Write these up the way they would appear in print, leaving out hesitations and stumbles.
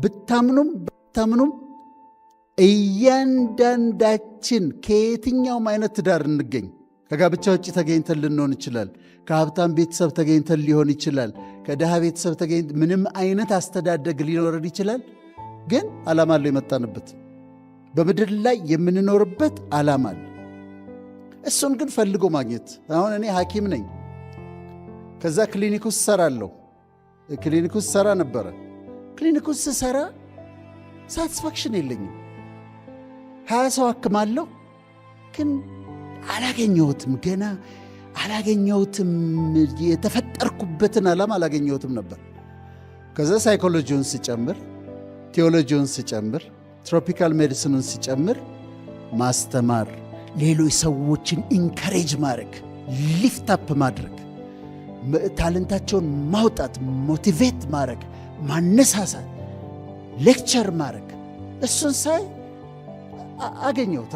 ብታምኑም እያንዳንዳችን ከየትኛውም አይነት ትዳር እንገኝ፣ ከጋብቻ ውጭ ተገኝተን ልንሆን ይችላል፣ ከሀብታም ቤተሰብ ተገኝተን ሊሆን ይችላል፣ ከድሃ ቤተሰብ ተገኝተን ምንም አይነት አስተዳደግ ሊኖረን ይችላል። ግን ዓላማ አለው የመጣንበት በምድር ላይ የምንኖርበት ዓላማ አለ። እሱን ግን ፈልጎ ማግኘት። አሁን እኔ ሐኪም ነኝ። ከዛ ክሊኒክ ውስጥ ሰራለሁ። ክሊኒክ ውስጥ ሰራ ነበረ። ክሊኒክ ውስጥ ሰራ ሳቲስፋክሽን የለኝም። 20 ሰው አክማለሁ፣ ግን አላገኘሁትም። ገና አላገኘሁትም። የተፈጠርኩበትን ዓላማ አላገኘሁትም ነበር። ከዛ ሳይኮሎጂውን ስጨምር፣ ቴዎሎጂውን ስጨምር፣ ትሮፒካል ሜዲሲኑን ስጨምር ማስተማር፣ ሌሎች ሰዎችን ኢንካሬጅ ማድረግ፣ ሊፍት አፕ ማድረግ፣ ታለንታቸውን ማውጣት፣ ሞቲቬት ማድረግ፣ ማነሳሳት፣ ሌክቸር ማድረግ፣ እሱን ሳይ አገኘሁት።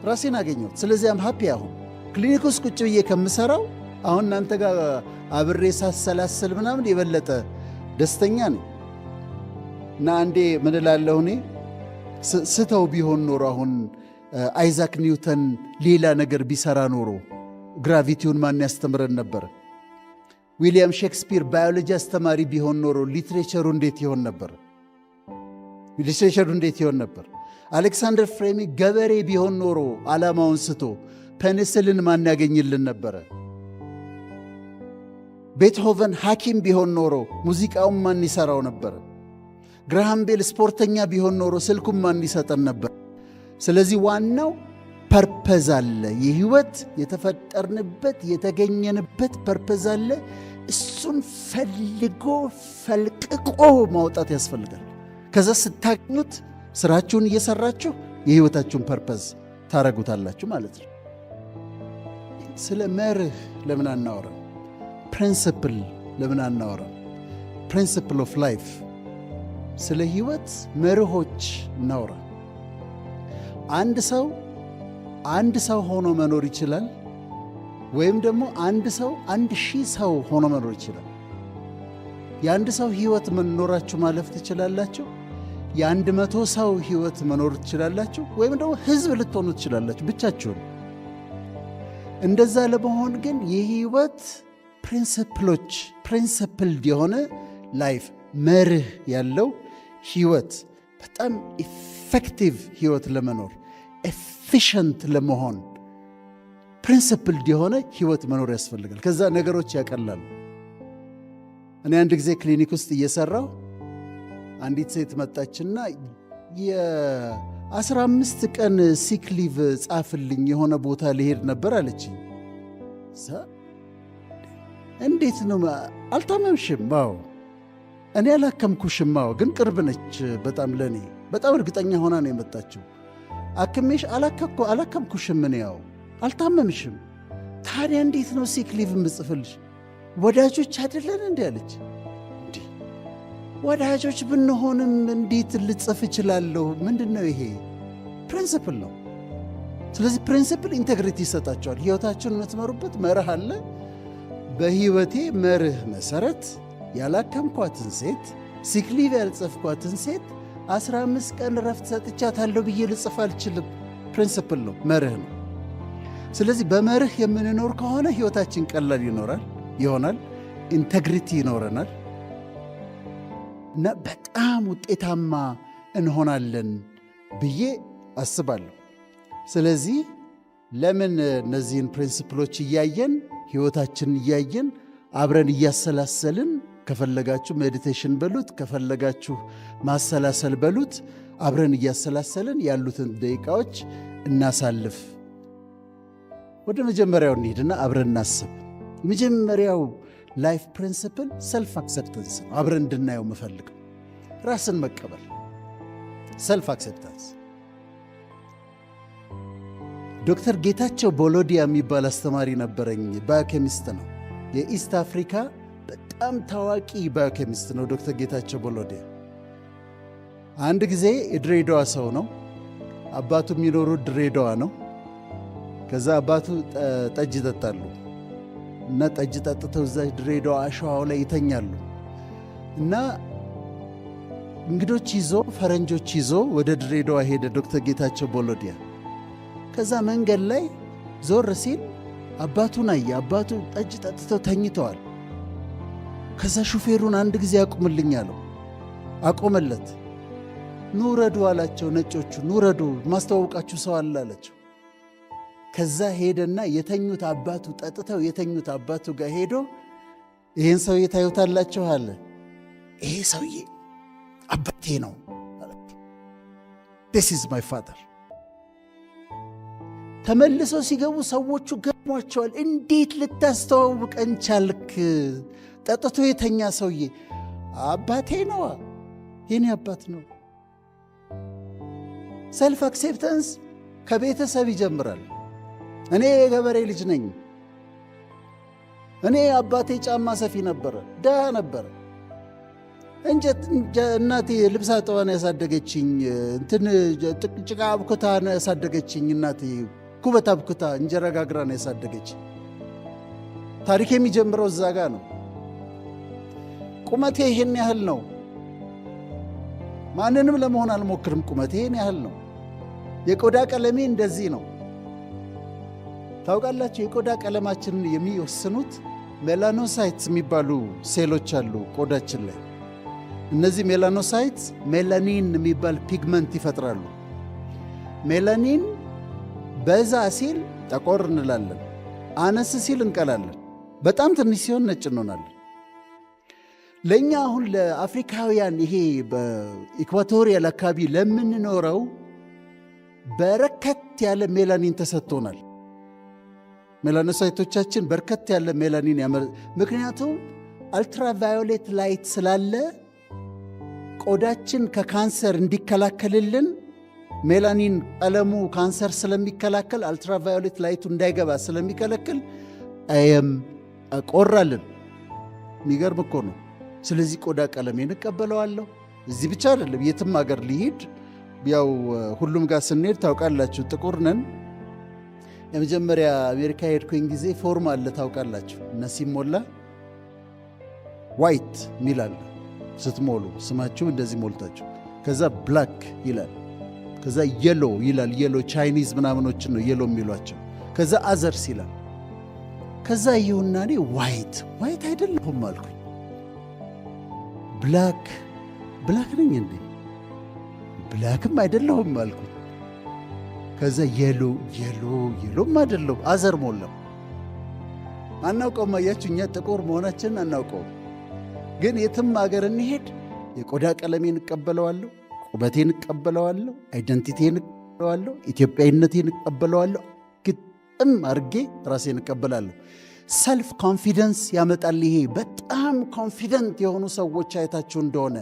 ራሴን አገኘሁት። ስለዚያም ሃፒ አሁን ክሊኒክ ውስጥ ቁጭ ብዬ ከምሰራው አሁን እናንተ ጋር አብሬ ሳሰላሰል ምናምን የበለጠ ደስተኛ ነኝ። እና አንዴ ምን እላለሁ እኔ ስተው ቢሆን ኖሮ አሁን አይዛክ ኒውተን ሌላ ነገር ቢሰራ ኖሮ ግራቪቲውን ማን ያስተምረን ነበር? ዊሊያም ሼክስፒር ባዮሎጂ አስተማሪ ቢሆን ኖሮ ሊትሬቸሩ እንዴት ይሆን ነበር? አሌክሳንደር ፍሌሚንግ ገበሬ ቢሆን ኖሮ ዓላማውን ስቶ ፔኒስልን ማን ያገኝልን ነበረ? ቤትሆቨን ሐኪም ቢሆን ኖሮ ሙዚቃውን ማን ይሠራው ነበር? ግራሃም ቤል ስፖርተኛ ቢሆን ኖሮ ስልኩም ማን ይሰጠን ነበር? ስለዚህ ዋናው ፐርፐዝ አለ። የህይወት የተፈጠርንበት የተገኘንበት ፐርፐዝ አለ። እሱን ፈልጎ ፈልቅቆ ማውጣት ያስፈልጋል። ከዛ ስታገኙት ስራችሁን እየሰራችሁ የህይወታችሁን ፐርፐዝ ታረጉታላችሁ ማለት ነው። ስለ መርህ ለምን አናወራም? ፕሪንሲፕል ለምን አናወራም? ፕሪንሲፕል ኦፍ ላይፍ፣ ስለ ህይወት መርሆች እናወራ። አንድ ሰው ሆኖ መኖር ይችላል፣ ወይም ደግሞ አንድ ሰው 1000 ሰው ሆኖ መኖር ይችላል። የአንድ ሰው ህይወት መኖራችሁ ማለፍ ትችላላችሁ። የ100 ሰው ህይወት መኖር ትችላላችሁ፣ ወይም ደግሞ ህዝብ ልትሆኑ ትችላላችሁ ብቻችሁን። እንደዛ ለመሆን ግን የህይወት ፕሪንሲፕሎች፣ ፕሪንሲፕልድ የሆነ ላይፍ መርህ ያለው ህይወት፣ በጣም ኢፌክቲቭ ህይወት ለመኖር ኤፊሽንት ለመሆን ፕሪንሲፕልድ የሆነ ህይወት መኖር ያስፈልጋል። ከዛ ነገሮች ያቀላሉ። እኔ አንድ ጊዜ ክሊኒክ ውስጥ እየሰራሁ አንዲት ሴት መጣችና የ15 ቀን ሲክሊቭ ጻፍልኝ የሆነ ቦታ ልሄድ ነበር አለችኝ። እንዴት ነው? አልታመምሽም? አዎ። እኔ አላከምኩሽም? አዎ። ግን ቅርብ ነች በጣም ለእኔ። በጣም እርግጠኛ ሆና ነው የመጣችው። አክሜሽ አላከምኩሽም? እኔ ያው አልታመምሽም። ታዲያ እንዴት ነው ሲክሊቭ የምጽፍልሽ? ወዳጆች አይደለን እንዲ አለች። እንዲህ ወዳጆች ብንሆንም እንዴት ልጽፍ እችላለሁ? ምንድን ነው ይሄ? ፕሪንሲፕል ነው። ስለዚህ ፕሪንሲፕል ኢንቴግሪቲ ይሰጣቸዋል። ሕይወታችሁን የምትመሩበት መርህ አለ። በሕይወቴ መርህ መሠረት ያላከምኳትን ሴት፣ ሲክሊቭ ያልጸፍኳትን ሴት 15 ቀን ረፍት ሰጥቻታለሁ ብዬ ልጽፍ አልችልም። ፕሪንሲፕል ነው፣ መርህ ነው። ስለዚህ በመርህ የምንኖር ከሆነ ሕይወታችን ቀላል ይሆናል፣ ኢንቴግሪቲ ይኖረናል እና በጣም ውጤታማ እንሆናለን ብዬ አስባለሁ። ስለዚህ ለምን እነዚህን ፕሪንሲፕሎች እያየን ሕይወታችንን እያየን አብረን እያሰላሰልን፣ ከፈለጋችሁ ሜዲቴሽን በሉት፣ ከፈለጋችሁ ማሰላሰል በሉት፣ አብረን እያሰላሰልን ያሉትን ደቂቃዎች እናሳልፍ። ወደ መጀመሪያው እንሂድና አብረን እናስብ። መጀመሪያው ላይፍ ፕሪንሲፕል ሰልፍ አክሴፕተንስ ነው። አብረን እንድናየው የምፈልገው ራስን መቀበል፣ ሰልፍ አክሴፕተንስ። ዶክተር ጌታቸው ቦሎዲያ የሚባል አስተማሪ ነበረኝ። ባዮኬሚስት ነው። የኢስት አፍሪካ በጣም ታዋቂ ባዮኬሚስት ነው ዶክተር ጌታቸው ቦሎዲያ። አንድ ጊዜ የድሬዳዋ ሰው ነው። አባቱ የሚኖሩት ድሬዳዋ ነው። ከዛ አባቱ ጠጅ ይጠጣሉ እና ጠጅ ጠጥተው እዛ ድሬዳዋ አሸዋው ላይ ይተኛሉ እና እንግዶች ይዞ ፈረንጆች ይዞ ወደ ድሬዳዋ ሄደ ዶክተር ጌታቸው ቦሎዲያ። ከዛ መንገድ ላይ ዞር ሲል አባቱን አየ። አባቱ ጠጅ ጠጥተው ተኝተዋል። ከዛ ሹፌሩን አንድ ጊዜ አቁምልኝ አለው። አቆመለት። ኑረዱ አላቸው ነጮቹ። ኑረዱ ማስተዋወቃችሁ ሰው አለ አላቸው። ከዛ ሄደና የተኙት አባቱ ጠጥተው የተኙት አባቱ ጋር ሄዶ ይህን ሰውዬ ታዩታላችሁ አለ። ይሄ ሰውዬ አባቴ ነው አላቸው። this is my father። ተመልሰው ሲገቡ ሰዎቹ ገርሟቸዋል። እንዴት ልታስተዋውቀን ቻልክ? ጠጥቶ የተኛ ሰውዬ አባቴ ነው፣ የኔ አባት ነው። ሰልፍ አክሴፕተንስ ከቤተሰብ ይጀምራል። እኔ የገበሬ ልጅ ነኝ። እኔ አባቴ ጫማ ሰፊ ነበረ፣ ድሃ ነበረ። እንጨት እናቴ ልብስ አጥባ ነው ያሳደገችኝ። ጭቃ አብኩታ ነው ያሳደገችኝ እናቴ። ኩበት አብኩታ እንጀራ ጋግራ ነው ያሳደገችኝ። ታሪክ የሚጀምረው እዛ ጋ ነው። ቁመቴ ይሄን ያህል ነው። ማንንም ለመሆን አልሞክርም። ቁመቴ ይሄን ያህል ነው። የቆዳ ቀለሜ እንደዚህ ነው። ታውቃላችሁ፣ የቆዳ ቀለማችንን የሚወስኑት ሜላኖሳይትስ የሚባሉ ሴሎች አሉ ቆዳችን ላይ። እነዚህ ሜላኖሳይትስ ሜላኒን የሚባል ፒግመንት ይፈጥራሉ። ሜላኒን በዛ ሲል ጠቆር እንላለን፣ አነስ ሲል እንቀላለን፣ በጣም ትንሽ ሲሆን ነጭ እንሆናለን። ለእኛ አሁን ለአፍሪካውያን ይሄ በኢኳቶሪያል አካባቢ ለምንኖረው በርከት ያለ ሜላኒን ተሰጥቶናል። ሜላኖሳይቶቻችን በርከት ያለ ሜላኒን ምክንያቱም አልትራቫዮሌት ላይት ስላለ ቆዳችን ከካንሰር እንዲከላከልልን ሜላኒን ቀለሙ ካንሰር ስለሚከላከል አልትራቫዮሌት ላይቱ እንዳይገባ ስለሚከለክል ቆራልን። የሚገርም እኮ ነው። ስለዚህ ቆዳ ቀለሜን እቀበለዋለሁ። እዚህ ብቻ አይደለም፣ የትም ሀገር ሊሄድ ያው ሁሉም ጋር ስንሄድ ታውቃላችሁ፣ ጥቁር ነን። የመጀመሪያ አሜሪካ ሄድኩኝ ጊዜ ፎርም አለ ታውቃላችሁ፣ እና ሲሞላ ዋይት ሚላል ስትሞሉ ስማችሁ እንደዚህ ሞልታችሁ፣ ከዛ ብላክ ይላል፣ ከዛ የሎ ይላል። የሎ ቻይኒዝ ምናምኖችን ነው የሎ የሚሏቸው። ከዛ አዘርስ ይላል። ከዛ ይሁና እኔ ዋይት አይደለሁም አልኩኝ። ብላክ ነኝ እንዴ? ብላክም አይደለሁም አልኩኝ። ከዛ የሎም አይደለሁም፣ አዘር ሞላው። አናውቀውም። አያችሁ፣ እኛ ጥቁር መሆናችንን አናውቀውም። ግን የትም አገር እንሄድ የቆዳ ቀለሜን እቀበለዋለሁ፣ ቁመቴን እቀበለዋለሁ፣ አይደንቲቴን እቀበለዋለሁ፣ ኢትዮጵያዊነቴን እቀበለዋለሁ። ግጥም አድርጌ ራሴን እቀበላለሁ። ሰልፍ ኮንፊደንስ ያመጣል። ይሄ በጣም ኮንፊደንት የሆኑ ሰዎች አይታችሁ እንደሆነ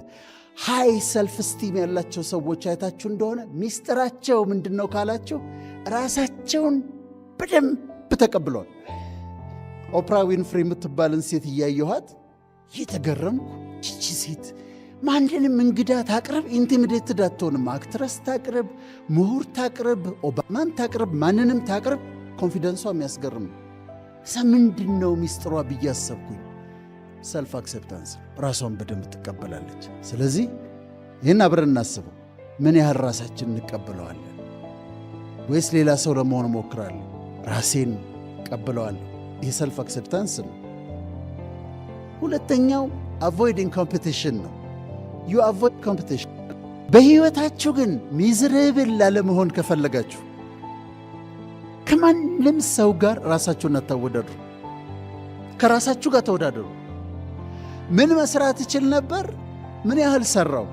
ሃይ ሰልፍ ስቲም ያላቸው ሰዎች አይታችሁ እንደሆነ ሚስጥራቸው ምንድን ነው ካላቸው ራሳቸውን በደንብ ተቀብለዋል። ኦፕራ ዊንፍሪ የምትባልን ሴት እያየኋት እየተገረምኩ ይቺ ሴት ማንንም እንግዳ ታቅርብ፣ ኢንቲሚዴትድ አትሆንም። አክትረስ ታቅርብ፣ ምሁር ታቅርብ፣ ኦባማን ታቅርብ፣ ማንንም ታቅርብ፣ ኮንፊደንሷ የሚያስገርም ነው። እዛ ምንድን ነው ሚስጥሯ ብዬ አሰብኩኝ። ሰልፍ አክሴፕታንስ፣ ራሷን በደንብ ትቀበላለች። ስለዚህ ይህን አብረን እናስበው። ምን ያህል ራሳችን እንቀበለዋለን? ወይስ ሌላ ሰው ለመሆን እሞክራለሁ? ራሴን እቀበለዋለሁ። ይህ ሰልፍ አክሴፕታንስ ነው። ሁለተኛው አቮይዲንግ ኮምፒቲሽን ነው። ዩ አቮይድ ኮምፒቲሽን። በሕይወታችሁ ግን ሚዝሬብል ላለመሆን ከፈለጋችሁ ከማንም ሰው ጋር ራሳችሁን አታወዳድሩ። ከራሳችሁ ጋር ተወዳደሩ። ምን መስራት እችል ነበር? ምን ያህል ሰራው?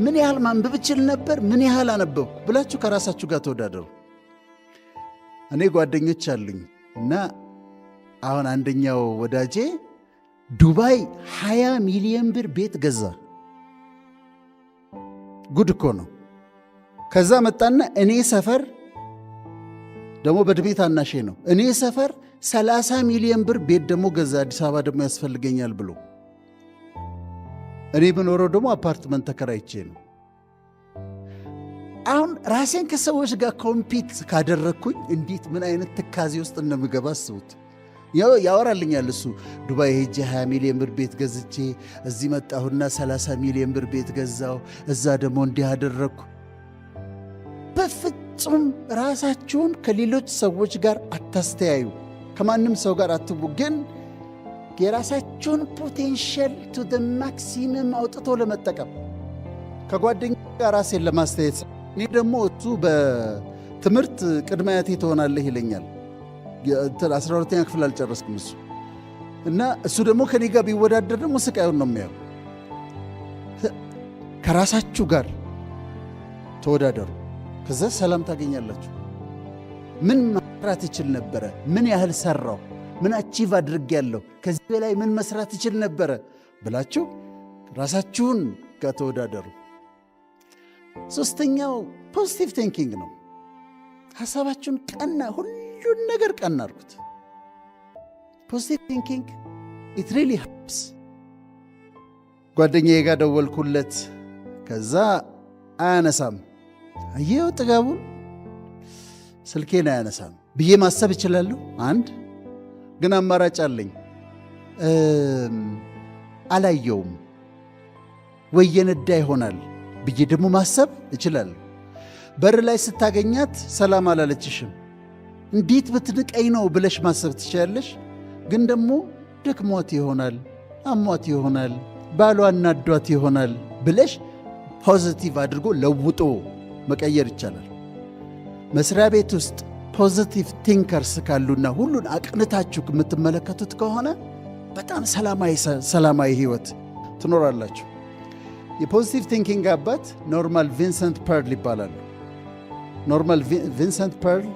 ምን ያህል ማንበብ እችል ነበር? ምን ያህል አነበብኩ ብላችሁ ከራሳችሁ ጋር ተወዳደሩ። እኔ ጓደኞች አሉኝ እና አሁን አንደኛው ወዳጄ ዱባይ 20 ሚሊዮን ብር ቤት ገዛ። ጉድ እኮ ነው። ከዛ መጣና እኔ ሰፈር ደግሞ በዕድሜ ታናሼ ነው። እኔ ሰፈር 30 ሚሊዮን ብር ቤት ደግሞ ገዛ። አዲስ አበባ ደግሞ ያስፈልገኛል ብሎ እኔ ብኖረው ደግሞ አፓርትመንት ተከራይቼ ነው። አሁን ራሴን ከሰዎች ጋር ኮምፒት ካደረግኩኝ እንዴት ምን አይነት ትካዜ ውስጥ እንደምገባ አስቡት። ያወራልኛል እሱ። ዱባይ ሄጄ 20 ሚሊዮን ብር ቤት ገዝቼ እዚህ መጣሁና 30 ሚሊዮን ብር ቤት ገዛው፣ እዛ ደግሞ እንዲህ አደረግኩ። በፍጹም ራሳችሁን ከሌሎች ሰዎች ጋር አታስተያዩ፣ ከማንም ሰው ጋር አትቡ። ግን የራሳችሁን ፖቴንሻል ቱ ደ ማክሲመም አውጥቶ ለመጠቀም ከጓደኛ ጋር ራሴን ለማስተያየት። እኔ ደግሞ እሱ በትምህርት ቅድመ አያቴ ትሆናለህ ይለኛል። 12ኛ ክፍል አልጨረስኩም እሱ እና እሱ ደግሞ ከኔ ጋር ቢወዳደር ደግሞ ስቃዩን ነው የሚያው። ከራሳችሁ ጋር ተወዳደሩ፣ ከዛ ሰላም ታገኛላችሁ። ምን መስራት ይችል ነበረ? ምን ያህል ሰራው? ምን አቺቭ አድርጌያለሁ? ከዚህ በላይ ምን መስራት ይችል ነበረ ብላችሁ ራሳችሁን ጋር ተወዳደሩ። ሶስተኛው ፖዚቲቭ ቲንኪንግ ነው። ሐሳባችሁን ቀና፣ ሁሉን ነገር ቀና አድርጉት። ፖዚቲቭ ቲንኪንግ ኢት ሪሊ ሄልፕስ። ጓደኛዬ ጋር ደወልኩለት፣ ከዛ አያነሳም። አየው ጥጋቡን፣ ስልኬን አያነሳም ብዬ ማሰብ እችላለሁ። አንድ ግን አማራጭ አለኝ። አላየውም ወይ የነዳ ይሆናል ብዬ ደግሞ ማሰብ እችላለሁ። በር ላይ ስታገኛት ሰላም አላለችሽም፣ እንዴት ብትንቀኝ ነው ብለሽ ማሰብ ትችላለሽ። ግን ደግሞ ደክሟት ይሆናል፣ አሟት ይሆናል፣ ባሏ እናዷት ይሆናል ብለሽ ፖዚቲቭ አድርጎ ለውጦ መቀየር ይቻላል። መስሪያ ቤት ውስጥ ፖዚቲቭ ቲንከርስ ካሉና ሁሉን አቅንታችሁ የምትመለከቱት ከሆነ በጣም ሰላማዊ ህይወት ትኖራላችሁ። የፖዚቲቭ ቲንኪንግ አባት ኖርማን ቪንሰንት ፐርል ይባላሉ። ኖርማን ቪንሰንት ፐርል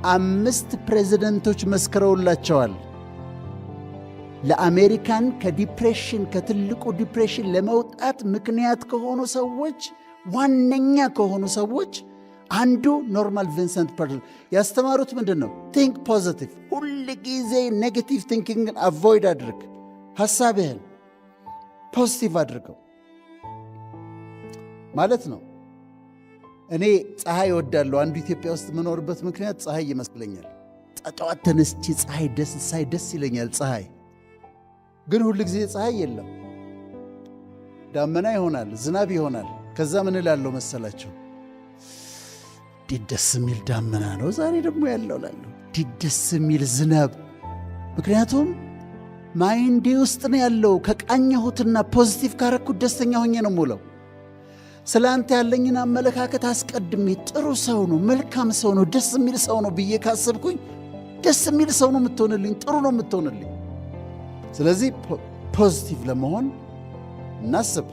5 ፕሬዚደንቶች መስክረውላቸዋል። ለአሜሪካን ከዲፕሬሽን ከትልቁ ዲፕሬሽን ለመውጣት ምክንያት ከሆኑ ሰዎች ዋነኛ ከሆኑ ሰዎች አንዱ ኖርማን ቪንሰንት ፐርል። ያስተማሩት ምንድን ነው? ቲንክ ፖዚቲቭ። ሁል ጊዜ ኔጌቲቭ ቲንኪንግን አቮይድ አድርግ። ሐሳብህን ፖዚቲቭ አድርገው ማለት ነው። እኔ ፀሐይ እወዳለሁ። አንዱ ኢትዮጵያ ውስጥ የምኖርበት ምክንያት ፀሐይ ይመስለኛል። ጠዋት ተነስቼ ፀሐይ ሳይ ደስ ይለኛል። ፀሐይ ግን ሁል ጊዜ ፀሐይ የለም። ዳመና ይሆናል፣ ዝናብ ይሆናል። ከዛ ምን እላለሁ መሰላችሁ? ደስ የሚል ዳመና ነው ዛሬ ደግሞ ያለው ላለሁ፣ ደስ የሚል ዝናብ። ምክንያቱም ማይንዴ ውስጥ ነው ያለው። ከቃኘሁትና ፖዚቲቭ ካረኩት ደስተኛ ሆኜ ነው የምውለው። ስለ አንተ ያለኝን አመለካከት አስቀድሜ ጥሩ ሰው ነው፣ መልካም ሰው ነው፣ ደስ የሚል ሰው ነው ብዬ ካሰብኩኝ ደስ የሚል ሰው ነው የምትሆንልኝ፣ ጥሩ ነው የምትሆንልኝ። ስለዚህ ፖዚቲቭ ለመሆን እናስብ።